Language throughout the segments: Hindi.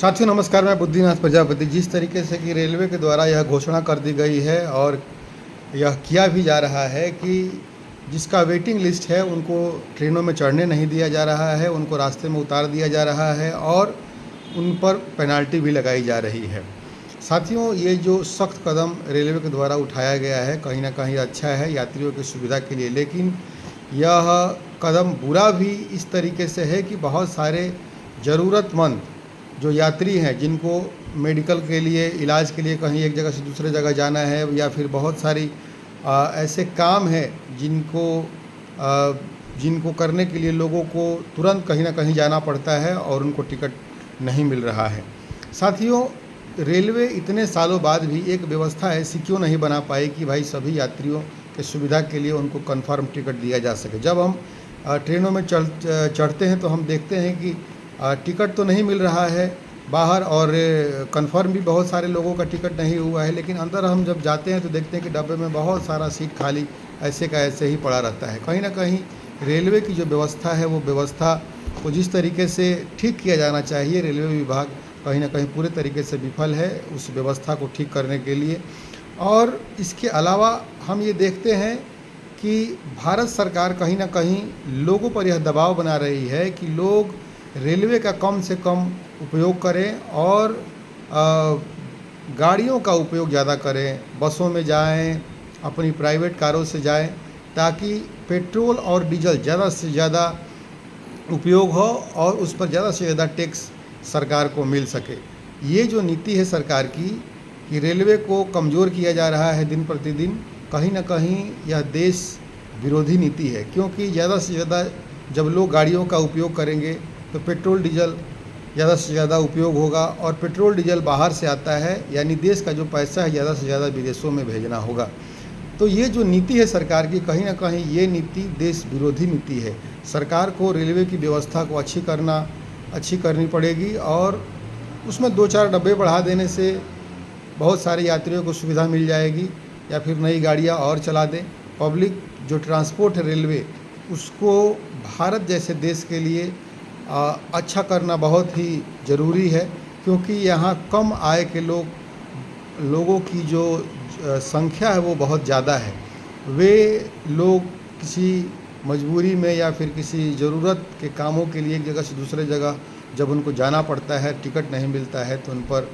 साथियों नमस्कार, मैं बुद्धिनाथ प्रजापति। जिस तरीके से कि रेलवे के द्वारा यह घोषणा कर दी गई है और यह किया भी जा रहा है कि जिसका वेटिंग लिस्ट है उनको ट्रेनों में चढ़ने नहीं दिया जा रहा है, उनको रास्ते में उतार दिया जा रहा है और उन पर पेनाल्टी भी लगाई जा रही है। साथियों, ये जो सख्त कदम रेलवे के द्वारा उठाया गया है कहीं ना कहीं अच्छा है यात्रियों की सुविधा के लिए, लेकिन यह कदम बुरा भी इस तरीके से है कि बहुत सारे ज़रूरतमंद जो यात्री हैं जिनको मेडिकल के लिए, इलाज के लिए कहीं एक जगह से दूसरे जगह जाना है या फिर बहुत सारी ऐसे काम हैं जिनको करने के लिए लोगों को तुरंत कहीं ना कहीं जाना पड़ता है और उनको टिकट नहीं मिल रहा है। साथियों, रेलवे इतने सालों बाद भी एक व्यवस्था ऐसी क्यों नहीं बना पाई कि भाई सभी यात्रियों के सुविधा के लिए उनको कन्फर्म टिकट दिया जा सके। जब हम ट्रेनों में चढ़ते हैं तो हम देखते हैं कि टिकट तो नहीं मिल रहा है बाहर और कंफर्म भी बहुत सारे लोगों का टिकट नहीं हुआ है, लेकिन अंदर हम जब जाते हैं तो देखते हैं कि डब्बे में बहुत सारा सीट खाली ऐसे का ऐसे ही पड़ा रहता है। कहीं ना कहीं रेलवे की जो व्यवस्था है वो व्यवस्था को जिस तरीके से ठीक किया जाना चाहिए, रेलवे विभाग कहीं ना कहीं पूरे तरीके से विफल है उस व्यवस्था को ठीक करने के लिए। और इसके अलावा हम ये देखते हैं कि भारत सरकार कहीं ना कहीं लोगों पर यह दबाव बना रही है कि लोग रेलवे का कम से कम उपयोग करें और गाड़ियों का उपयोग ज़्यादा करें, बसों में जाएं, अपनी प्राइवेट कारों से जाएं, ताकि पेट्रोल और डीजल ज़्यादा से ज़्यादा उपयोग हो और उस पर ज़्यादा से ज़्यादा टैक्स सरकार को मिल सके। ये जो नीति है सरकार की कि रेलवे को कमज़ोर किया जा रहा है दिन प्रतिदिन, कहीं ना कहीं यह देश विरोधी नीति है, क्योंकि ज़्यादा से ज़्यादा जब लोग गाड़ियों का उपयोग करेंगे तो पेट्रोल डीजल ज़्यादा से ज़्यादा उपयोग होगा और पेट्रोल डीजल बाहर से आता है, यानी देश का जो पैसा है ज़्यादा से ज़्यादा विदेशों में भेजना होगा। तो ये जो नीति है सरकार की, कहीं ना कहीं ये नीति देश विरोधी नीति है। सरकार को रेलवे की व्यवस्था को अच्छी करनी पड़ेगी और उसमें 2-4 डब्बे बढ़ा देने से बहुत सारे यात्रियों को सुविधा मिल जाएगी, या फिर नई गाड़ियाँ और चला दें। पब्लिक जो ट्रांसपोर्ट है रेलवे, उसको भारत जैसे देश के लिए अच्छा करना बहुत ही ज़रूरी है, क्योंकि यहाँ कम आय के लोगों की जो संख्या है वो बहुत ज़्यादा है। वे लोग किसी मजबूरी में या फिर किसी ज़रूरत के कामों के लिए एक जगह से दूसरे जगह जब उनको जाना पड़ता है, टिकट नहीं मिलता है, तो उन पर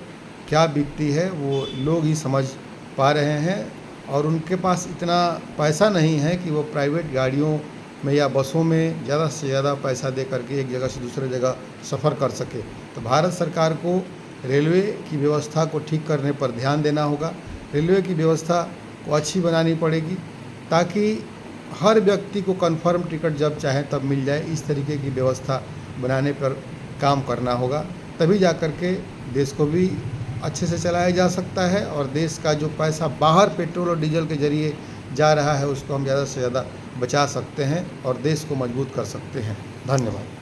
क्या बीतती है वो लोग ही समझ पा रहे हैं। और उनके पास इतना पैसा नहीं है कि वो प्राइवेट गाड़ियों में या बसों में ज़्यादा से ज़्यादा पैसा दे करके एक जगह से दूसरे जगह सफ़र कर सके। तो भारत सरकार को रेलवे की व्यवस्था को ठीक करने पर ध्यान देना होगा। रेलवे की व्यवस्था को अच्छी बनानी पड़ेगी ताकि हर व्यक्ति को कन्फर्म टिकट जब चाहे तब मिल जाए। इस तरीके की व्यवस्था बनाने पर काम करना होगा, तभी जा कर के देश को भी अच्छे से चलाया जा सकता है और देश का जो पैसा बाहर पेट्रोल और डीजल के ज़रिए जा रहा है उसको हम ज़्यादा से ज़्यादा बचा सकते हैं और देश को मजबूत कर सकते हैं। धन्यवाद।